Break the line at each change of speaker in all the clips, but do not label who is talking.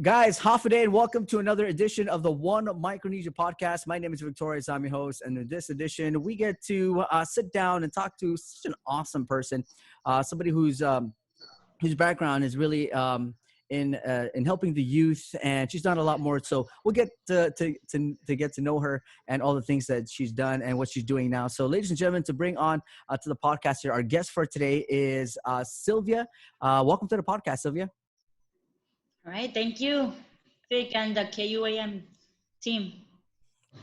Guys, half a day and welcome to another edition of the One Micronesia Podcast. My name is Victoria, I'm your host, and in this edition, we get to sit down and talk to such an awesome person, somebody whose background is really in helping the youth, and she's done a lot more. So we'll get to get to know her and all the things that she's done and what she's doing now. So, ladies and gentlemen, to bring on to the podcast here, our guest for today is Sylvia. Welcome to the podcast, Sylvia.
All right, thank you, Vic, and the KUAM team.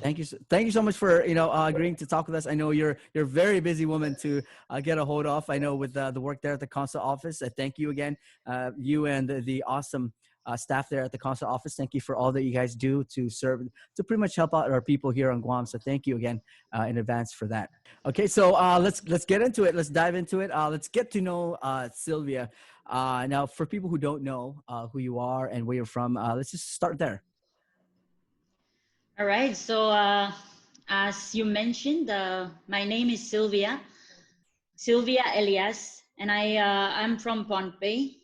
Thank you so much for agreeing to talk with us. I know you're a very busy woman to get a hold of. I know with the work there at the consulate office. Thank you again, you and the awesome staff there at the consulate office. Thank you for all that you guys do to serve, to pretty much help out our people here on Guam. So thank you again in advance for that. Okay, so let's get into it. Let's dive into it. Let's get to know Sylvia. Now, for people who don't know who you are and where you're from, let's just start there.
All right. So as you mentioned, my name is Sylvia Elias, and I'm from Pohnpei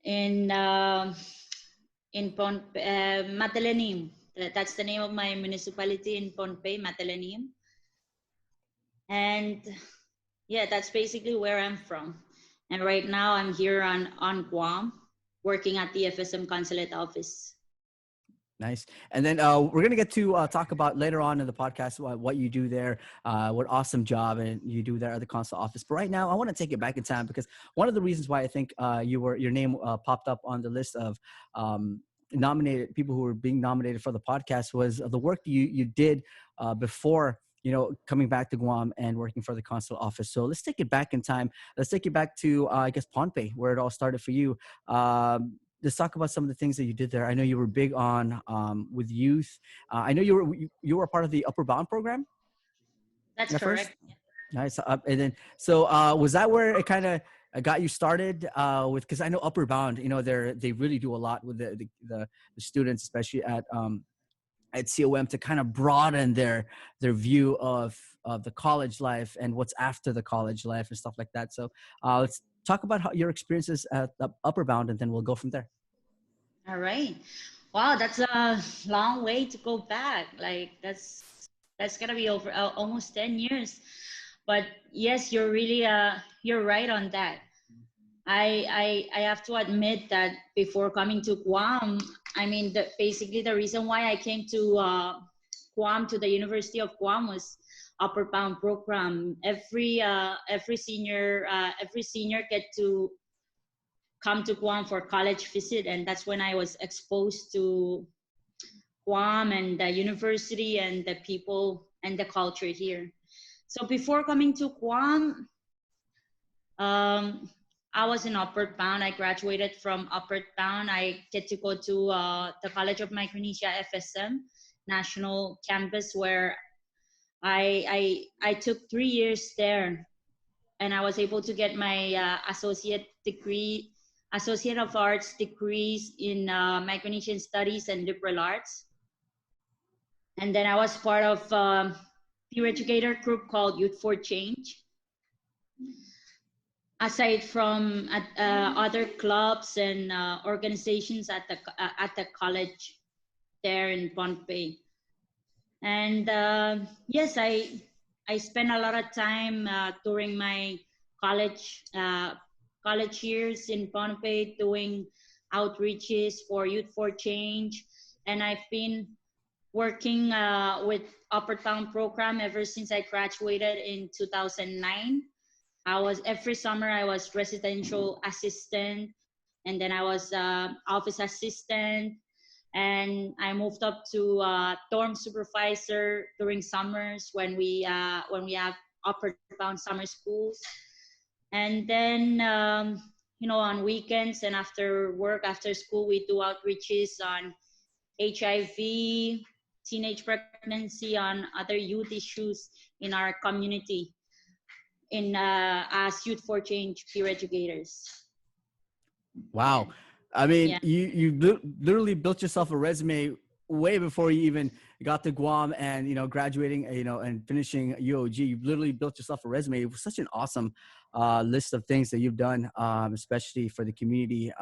in Pohnpei, Matalenim. That's the name of my municipality in Pohnpei, Matalenim. And yeah, that's basically where I'm from. And right now I'm here on Guam, working at the FSM Consulate Office.
Nice. And then we're going to get to talk about later on in the podcast what you do there, what awesome job and you do there at the consulate office. But right now, I want to take it back in time because one of the reasons why I think your name popped up on the list of nominated people who were being nominated for the podcast was the work you did before coming back to Guam and working for the consulate office. So let's take it back in time. Let's take it back to, I guess, Pohnpei, where it all started for you. Let's talk about some of the things that you did there. I know you were big on with youth. I know you were part of the Upper Bound program.
That's correct.
First? Nice. And then, so was that where it kind of got you started with? Because I know Upper Bound, they really do a lot with the students, especially at KUAM, to kind of broaden their view of the college life and what's after the college life and stuff like that. So let's talk about your experiences at the Upper Bound, and then we'll go from there.
All right. Wow, that's a long way to go back. Like that's gonna be over almost 10 years. But yes, you're really you're right on that. I have to admit that before coming to Guam, I mean, basically the reason why I came to Guam, to the University of Guam, was Upper Bound program. Every senior get to come to Guam for college visit, and that's when I was exposed to Guam and the university and the people and the culture here. So before coming to Guam, I was in Upper Bound. I graduated from Upper Bound. I get to go to the College of Micronesia FSM National Campus, where I took 3 years there, and I was able to get my Associate of Arts degrees in Micronesian Studies and Liberal Arts. And then I was part of peer educator group called Youth for Change. Aside from other clubs and organizations at the college there in Pohnpei. And yes, I spent a lot of time during my college years in Pohnpei doing outreaches for Youth for Change. And I've been working with Upper Bound program ever since I graduated in 2009. Every summer I was residential assistant, and then I was office assistant, and I moved up to dorm supervisor during summers when we have Upper Bound summer schools. And then on weekends and after work, after school, we do outreaches on HIV, teenage pregnancy, on other youth issues in our community, as Youth for Change peer educators.
Wow. I mean, yeah. You literally built yourself a resume way before you even got to Guam and, graduating, and finishing UOG. You literally built yourself a resume. It was such an awesome list of things that you've done, especially for the community.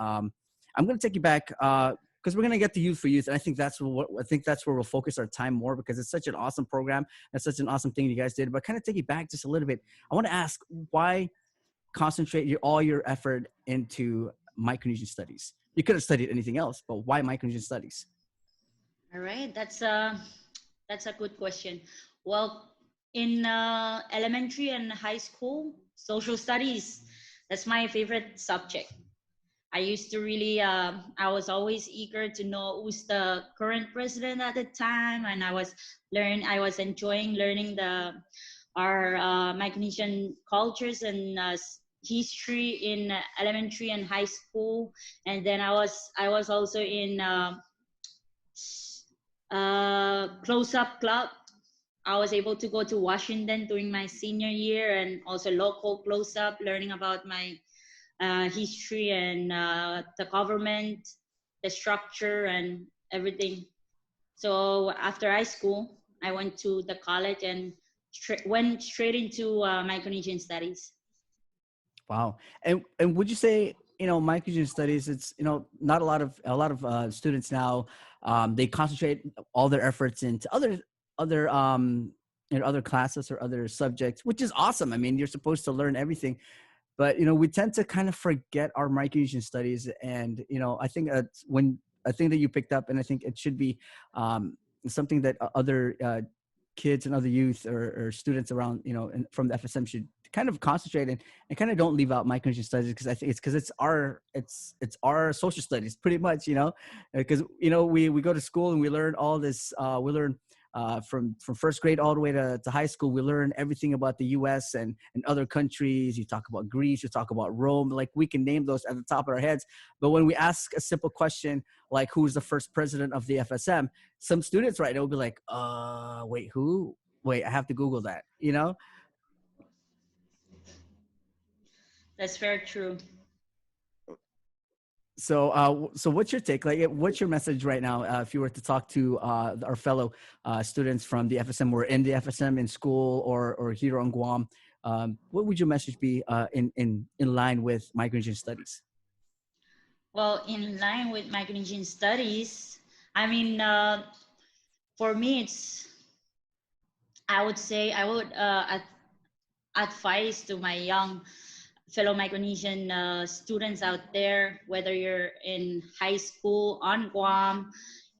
I'm going to take you back because we're going to get to Youth for Youth, and I think that's where we'll focus our time more because it's such an awesome program. It's such an awesome thing you guys did. But kind of take you back just a little bit. I want to ask why concentrate all your effort into Micronesian studies. You could have studied anything else, but why Micronesian studies?
All right, that's a good question. Well, in elementary and high school, social studies, that's my favorite subject. I used to really, I was always eager to know who's the current president at the time, and I was enjoying learning our Micronesian cultures and history in elementary and high school, and then I was also in close-up club. I was able to go to Washington during my senior year and also local close-up, learning about my history and the government, the structure and everything. So after high school, I went to the college and went straight into Micronesian studies.
Wow. And would you say, Microgen studies, it's, not a lot of students now, they concentrate all their efforts into other other classes or other subjects, which is awesome. I mean, you're supposed to learn everything, but we tend to kind of forget our Micronesian studies. And I think when I think that you picked up, and I think it should be something that other kids and other youth or students around, from the FSM should kind of concentrate and kind of don't leave out Micronesian studies, because I think it's because it's our social studies pretty much, because we go to school and we learn all this, we learn from first grade all the way to high school. We learn everything about the US and other countries. You talk about Greece, you talk about Rome, like we can name those at the top of our heads. But when we ask a simple question like who's the first president of the FSM, some students right now will be like, wait, who? Wait, I have to Google that,
That's very true.
So, so what's your take? Like, what's your message right now? If you were to talk to our fellow students from the FSM, or in the FSM in school or here on Guam, what would your message be in line with Micronesian studies?
Well, in line with Micronesian studies, I mean, for me, I would say I would advise to my young fellow Micronesian students out there, whether you're in high school, on Guam,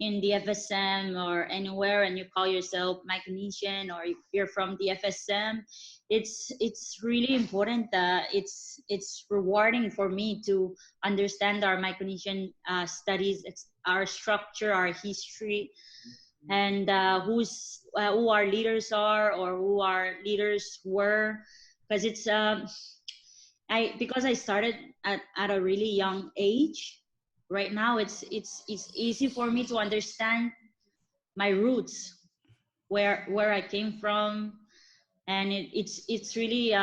in the FSM, or anywhere, and you call yourself Micronesian or you're from the FSM, it's really important that it's rewarding for me to understand our Micronesian studies, our structure, our history, and who our leaders are or who our leaders were, because because I started at a really young age. Right now, it's easy for me to understand my roots, where I came from, and it's really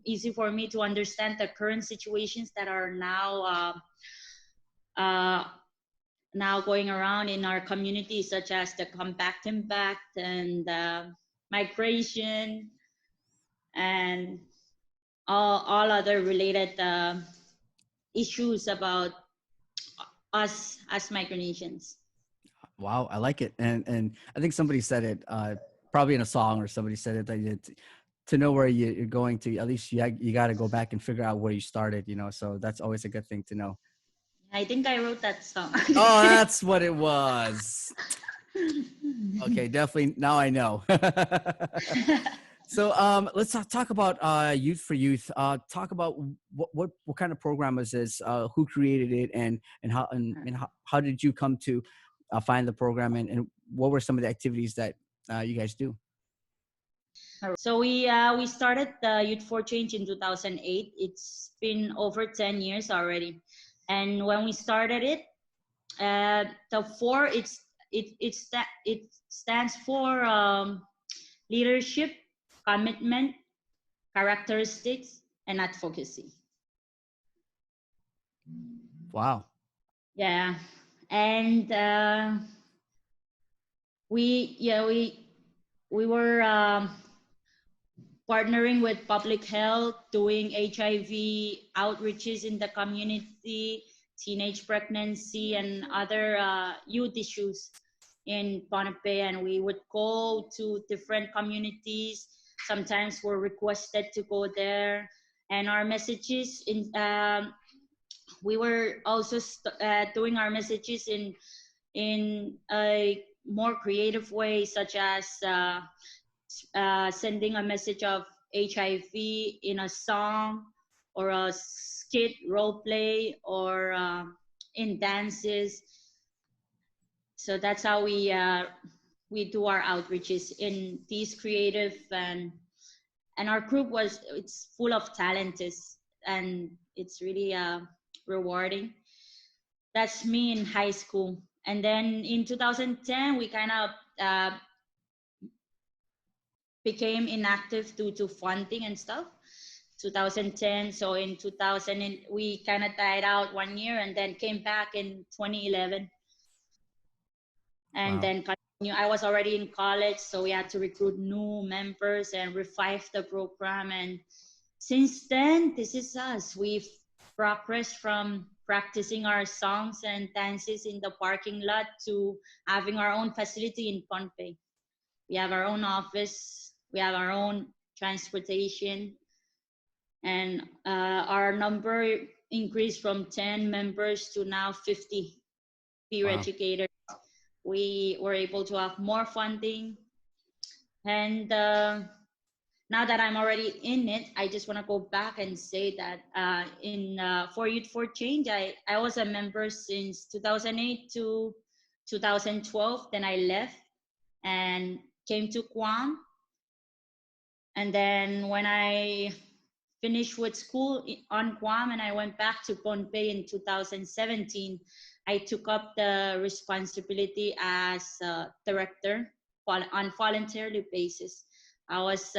easy for me to understand the current situations that are uh, now going around in our community, such as the compact impact and migration and all other related issues about us as Micronesians.
Wow, I like it, and I think somebody said it, probably in a song, or somebody said it, that to know where you're going to, at least you got to go back and figure out where you started. So that's always a good thing to know.
I think I wrote that song.
Oh, that's what it was. Okay, definitely. Now I know. So let's talk about Youth for Youth. Talk about what kind of program is this? Who created it, and how did you come to find the program, and what were some of the activities that you guys do?
So we started the Youth for Change in 2008. It's been over 10 years already, and when we started it, the four it stands for leadership, commitment, characteristics, and advocacy.
Wow.
Yeah, and we were partnering with public health, doing HIV outreaches in the community, teenage pregnancy and other youth issues in Pohnpei, and we would go to different communities. Sometimes we're requested to go there, and our messages in we were also doing our messages in a more creative way, such as sending a message of HIV in a song or a skit role play or in dances. So that's how we do our outreaches in these creative, and our group it's full of talents, and it's really rewarding. That's me in high school. And then in 2010 we kind of became inactive due to funding and stuff. 2010, so in 2000 we kind of died out 1 year and then came back in 2011, and
Wow.
then continue. I was already in college, so we had to recruit new members and revive the program. And since then, this is us. We've progressed from practicing our songs and dances in the parking lot to having our own facility in Pohnpei. We have our own office, we have our own transportation, and our number increased from 10 members to now 50 peer
Wow.
educators. We were able to have more funding, and now that I'm already in it, I just want to go back and say that in For Youth for Change, I was a member since 2008 to 2012. Then I left and came to Guam. And then when I finished with school on Guam and I went back to Pohnpei in 2017, I took up the responsibility as director on voluntarily basis. I was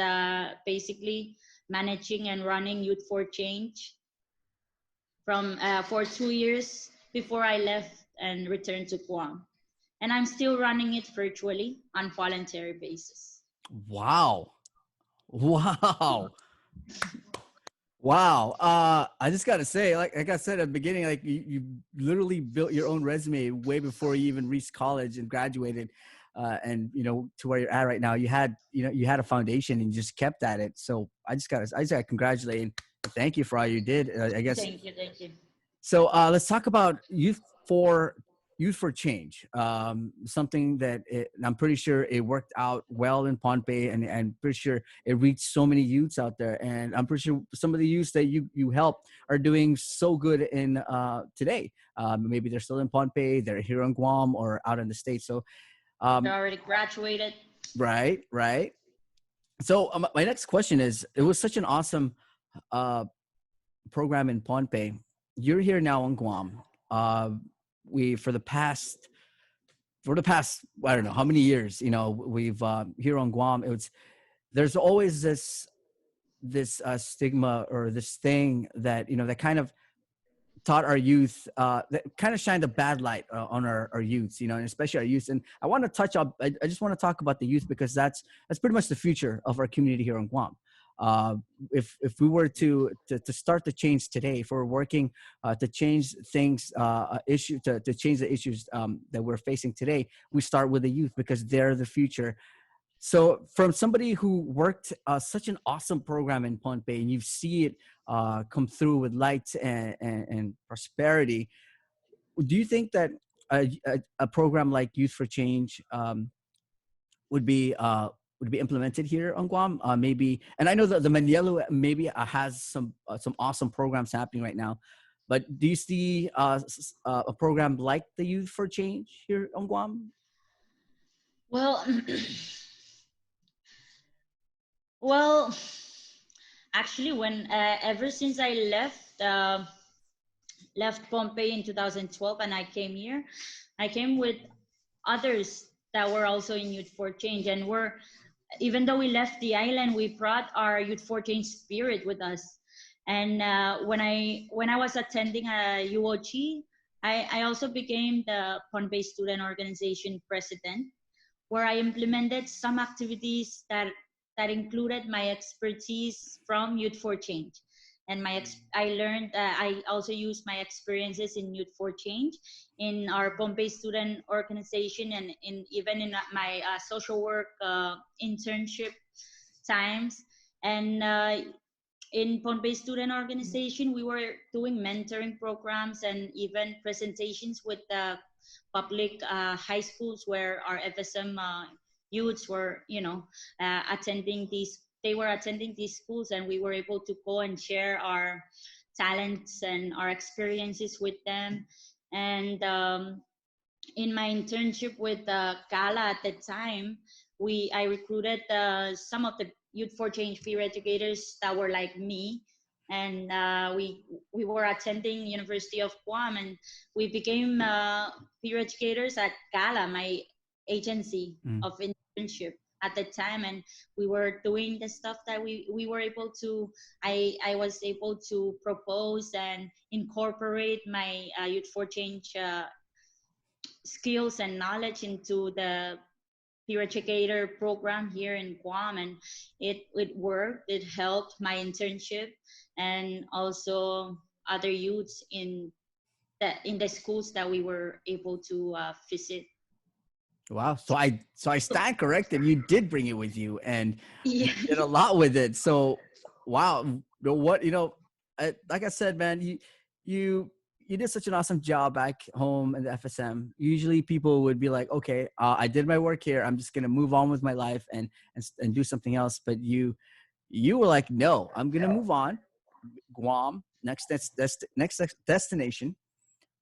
basically managing and running Youth for Change from for 2 years before I left and returned to Guam. And I'm still running it virtually on voluntary basis.
Wow. Wow. Wow. I just gotta say, like I said at the beginning, like you literally built your own resume way before you even reached college and graduated. And to where you're at right now, you had a foundation and you just kept at it. So I just gotta congratulate and thank you for all you did. I guess.
Thank you.
So let's talk about Youth for Change. Something that I'm pretty sure it worked out well in Pohnpei, and pretty sure it reached so many youths out there. And I'm pretty sure some of the youths that you help are doing so good in today. Maybe they're still in Pohnpei, they're here in Guam, or out in the States. So
They already graduated.
right. So my next question is: it was such an awesome program in Pohnpei. You're here now in Guam. We for the past I don't know how many years, we've here on Guam. There's always this stigma or this thing that that kind of taught our youth, that kind of shined a bad light on our youths, and especially our youth. And I want to touch up. I just want to talk about the youth because that's pretty much the future of our community here on Guam. If we were to start the change today, if we're working to change things, to change the issues that we're facing today, we start with the youth because they're the future. So from somebody who worked such an awesome program in Pohnpei, and you see it come through with light and prosperity, do you think that a program like Youth for Change would be implemented here on Guam? Maybe, and I know that the Manila maybe has some awesome programs happening right now, but do you see a program like the Youth for Change here on Guam?
Well, well, actually, when ever since I left Pohnpei in 2012 and I came here, I came with others that were also in Youth for Change, and even though we left the island, we brought our Youth for Change spirit with us. And when I was attending a UOG, I also became the Pohnpei Student Organization president, where I implemented some activities that included my expertise from Youth for Change. And I learned, I also used my experiences in Youth for Change, in our Pohnpei student organization, and in even in my social work internship times. And in Pohnpei student organization, we were doing mentoring programs and even presentations with the public high schools where our FSM youths were, attending these. They were attending these schools, and we were able to go and share our talents and our experiences with them. And in my internship with Gala at the time, I recruited some of the Youth for Change peer educators that were like me, and we were attending University of Guam, and we became peer educators at Gala, my agency
Mm.
of internship at the time. And we were doing the stuff that we were able to. I was able to propose and incorporate my Youth for Change skills and knowledge into the peer educator program here in Guam, and it worked. It helped my internship and also other youths in the schools that we were able to visit.
Wow. So I stand corrected. You did bring it with you, and
Yeah.
you did a lot with it. So wow. What like I said, man, you you did such an awesome job back home in the FSM. Usually people would be like, okay, I did my work here. I'm just gonna move on with my life and do something else. But you were like, no, I'm gonna move on. Guam, next destination,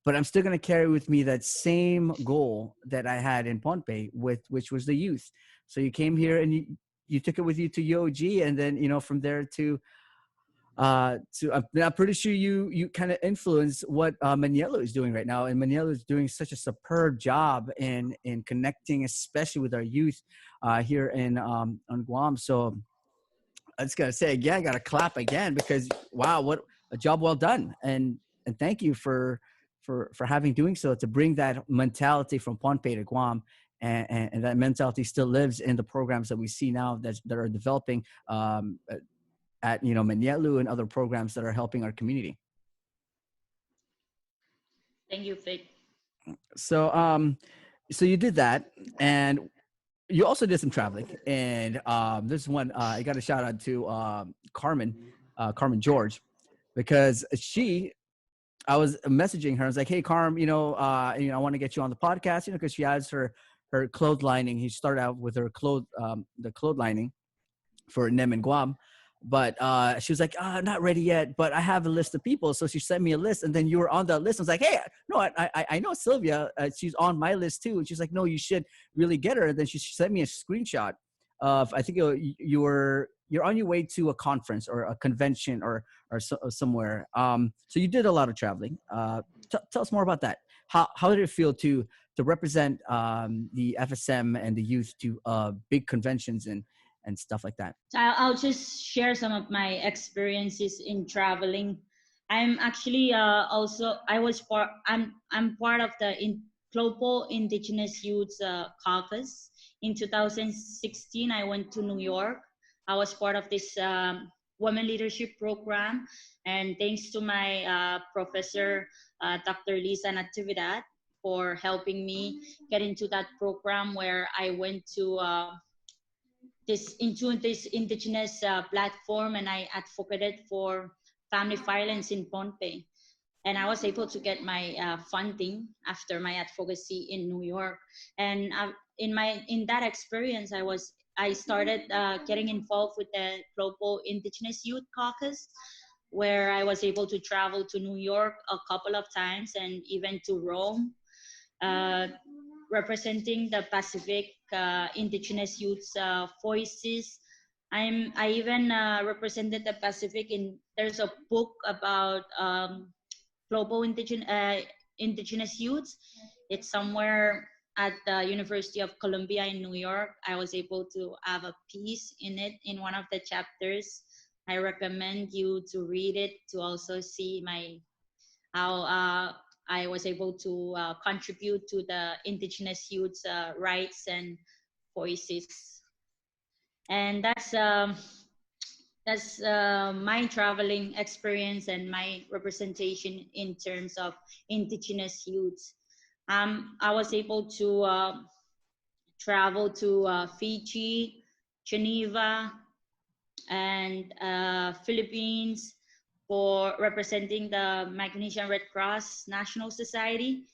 but I'm still going to carry with me that same goal that I had in Pohnpei, which was the youth. So you came here and you took it with you to UOG, and then from there to I'm pretty sure you kind of influence what Maniello is doing right now, and Maniello is doing such a superb job in connecting, especially with our youth here in on Guam. So I just gotta say again, I gotta clap again because wow, what a job well done, and thank you for having doing so to bring that mentality from Pohnpei to Guam, and that mentality still lives in the programs that we see now that are developing at Manielu and other programs that are helping our community.
Thank you, Vic.
So so you did that, and you also did some traveling, and this one I got a shout out to Carmen George, because I was messaging her. I was like, "Hey, Carm, I want to get you on the podcast, because she has her clothes lining. He started out with her the clothes lining for Nem and Guam, but she was like, not ready yet, but I have a list of people." So she sent me a list, and then you were on that list. I was like, "Hey, no, I know Sylvia. She's on my list too." And she's like, "No, you should really get her." And then she sent me a screenshot of, I think you're on your way to a conference or a convention or somewhere. So you did a lot of traveling. Tell us more about that. How did it feel to represent the FSM and the youth to big conventions and stuff like that?
So I'll just share some of my experiences in traveling. I'm actually also I was part I'm part of the Global Indigenous Youth Caucus. In 2016, I went to New York. I was part of this women leadership program, and thanks to my professor, Dr. Lisa Natividad, for helping me get into that program where I went to this indigenous platform, and I advocated for family violence in Pohnpei. And I was able to get my funding after my advocacy in New York. And in that experience, I started getting involved with the Global Indigenous Youth Caucus, where I was able to travel to New York a couple of times and even to Rome, uh, representing the Pacific indigenous youth voices. I even represented the Pacific there's a book about global indigenous youths. It's somewhere at the University of Columbia in New York. I was able to have a piece in it in one of the chapters. I recommend you to read it to also see how I was able to contribute to the indigenous youth's rights and voices. And that's my traveling experience and my representation in terms of indigenous youths. I was able to travel to Fiji, Geneva, and Philippines for representing the Micronesian Red Cross National Society.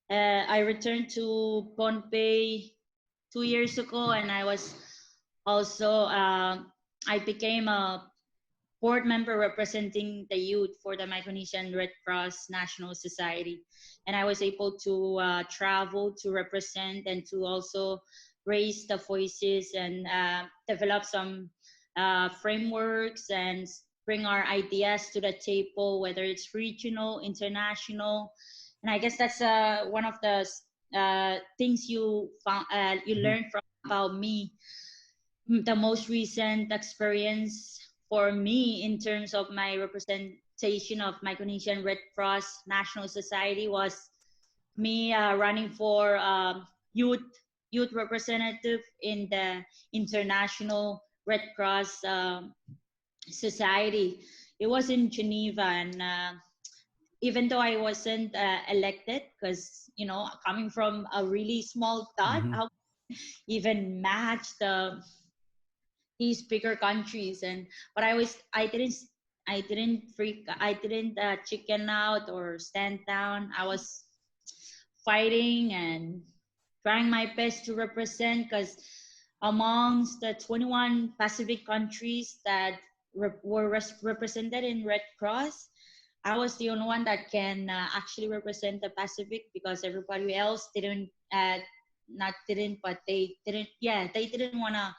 I returned to Pohnpei 2 years ago, and I was also I became a board member representing the youth for the Micronesian Red Cross National Society. And I was able to travel to represent and to also raise the voices and develop some frameworks and bring our ideas to the table, whether it's regional, international. And I guess that's one of the things you
Mhm.
learn from about me. The most recent experience for me in terms of my representation of Micronesian Red Cross National Society was me running for youth representative in the International Red Cross Society. It was in Geneva, and even though I wasn't elected, because coming from a really small dot,
Mhm.
how even match these bigger countries, and but I didn't chicken out or stand down. I was fighting and trying my best to represent, because amongst the 21 Pacific countries that were represented in Red Cross, I was the only one that can actually represent the Pacific, because everybody else didn't not didn't but they didn't want to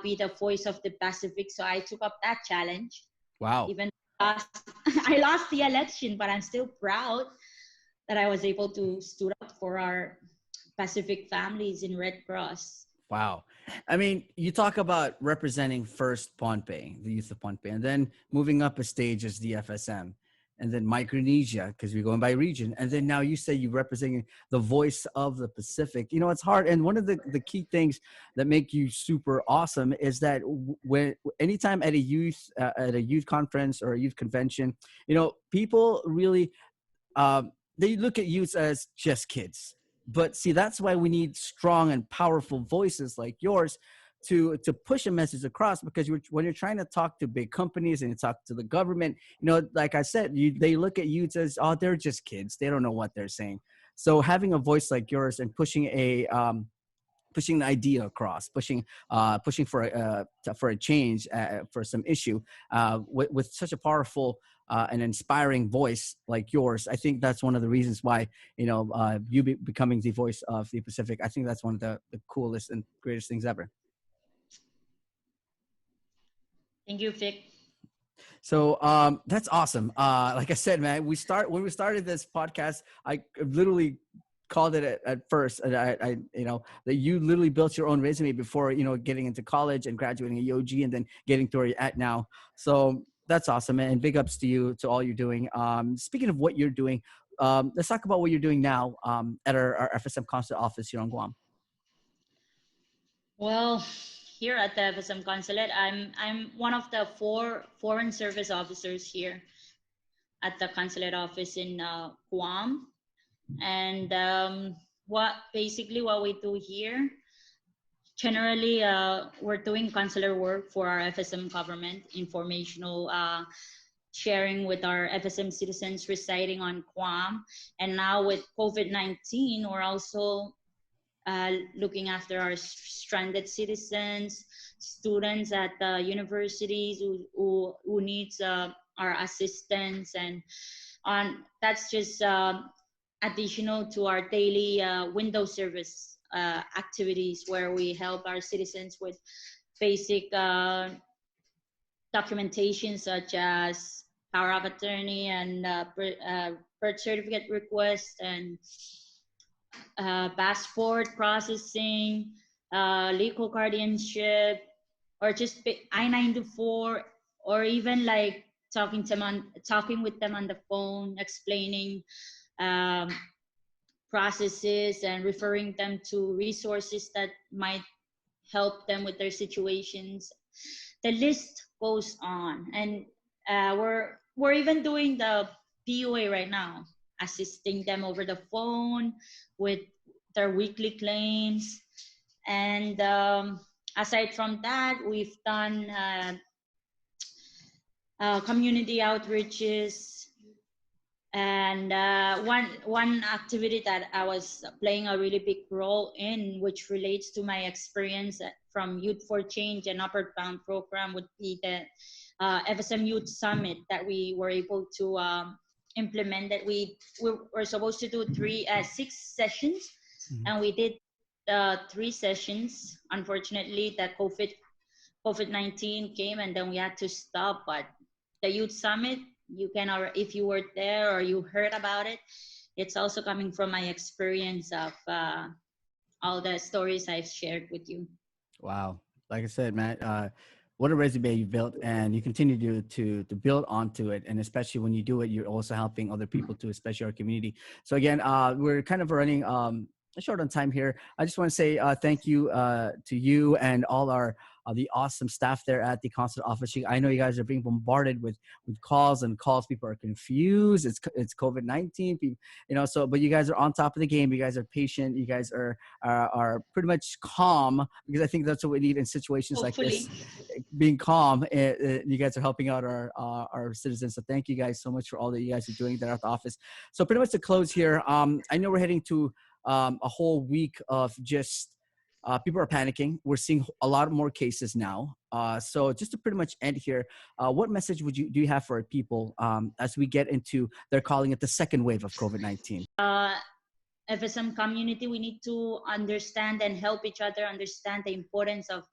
be the voice of the Pacific. So I took up that challenge.
Wow.
Even I lost the election, but I'm still proud that I was able to stood up for our Pacific families in Red Cross.
Wow. I mean, you talk about representing first Pohnpei, the youth of Pohnpei, and then moving up a stage as the FSM, and then Micronesia, because we're going by region. And then now you say you're representing the voice of the Pacific. You know, it's hard. And one of the key things that make you super awesome is that when anytime at a youth conference or a youth convention, people really they look at youths as just kids. But see, that's why we need strong and powerful voices like yours to push a message across. Because when you're trying to talk to big companies and you talk to the government, like I said, they look at youths as, oh, they're just kids. They don't know what they're saying. So having a voice like yours and pushing an idea across, pushing for a change, for some issue, with such a powerful and inspiring voice like yours. I think that's one of the reasons why becoming the voice of the Pacific. I think that's one of the coolest and greatest things ever.
Thank you, Vic.
So that's awesome. Like I said, man, when we started this podcast, I literally called it at first, and I that you literally built your own resume before getting into college and graduating at UOG and then getting to where you're at now. So that's awesome, and big ups to you, to all you're doing. Speaking of what you're doing, let's talk about what you're doing now at our FSM Consulate Office here on Guam.
Well, here at the FSM Consulate, I'm one of the four foreign service officers here at the consulate office in Guam. And what we do here, generally, we're doing consular work for our FSM government, informational sharing with our FSM citizens residing on Guam. And now with COVID-19, we're also looking after our stranded citizens, students at the universities who needs our assistance. And that's just additional to our daily window service activities, where we help our citizens with basic documentation such as power of attorney and birth certificate request and passport processing, legal guardianship, or just I-94, or even like talking with them on the phone, explaining um, processes and referring them to resources that might help them with their situations. The list goes on. And we're even doing the PUA right now, assisting them over the phone with their weekly claims. And aside from that, we've done community outreaches. And one activity that I was playing a really big role in, which relates to my experience from Youth for Change and Upward Bound program, would be the FSM Youth Summit that we were able to implement. That we were supposed to do 6 sessions, and we did 3 sessions. Unfortunately, the COVID-19 came, and then we had to stop. But the Youth Summit, you can, or if you were there or you heard about it, it's also coming from my experience of all the stories I've shared with you.
Wow. Like I said, Matt, what a resume you built, and you continue to build onto it. And especially when you do it, you're also helping other people too, especially our community. So again, we're kind of running short on time here. I just want to say thank you to you and all our the awesome staff there at the consulate office. I know you guys are being bombarded with calls and calls. People are confused. It's COVID-19. People, so but you guys are on top of the game. You guys are patient. You guys are pretty much calm, because I think that's what we need in situations
Hopefully.
like this. Being calm. You guys are helping out our citizens. So thank you guys so much for all that you guys are doing there at the office. So pretty much to close here, I know we're heading to a whole week of just people are panicking. We're seeing a lot more cases now. So just to pretty much end here, what message do you have for our people as we get into, they're calling it the second wave of COVID-19?
FSM community, we need to understand and help each other understand the importance of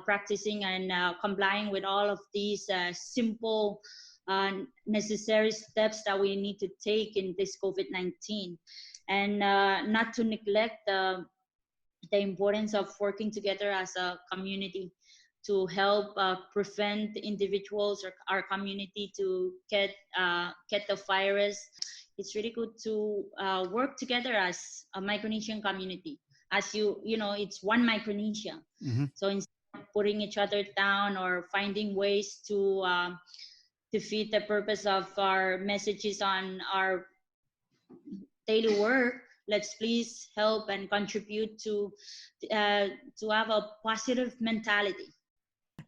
practicing and complying with all of these simple necessary steps that we need to take in this COVID-19, and not to neglect the importance of working together as a community to help prevent individuals or our community to get the virus. It's really good to work together as a Micronesian community. As it's one Micronesia.
Mm-hmm.
So instead of putting each other down or finding ways to defeat the purpose of our messages on our daily work, let's please help and contribute to have a positive mentality.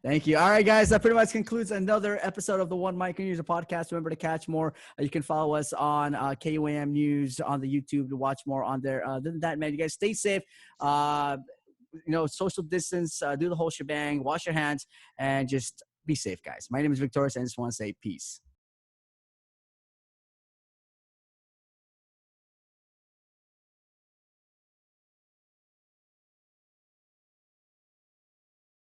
Thank you. All right, guys, that pretty much concludes another episode of the One Micronesia Podcast. Remember to catch more. You can follow us on KUAM News on the YouTube to watch more on there. Other than that, man, you guys stay safe. Social distance, do the whole shebang, wash your hands, and just be safe, guys. My name is Victorious, and I just want to say peace.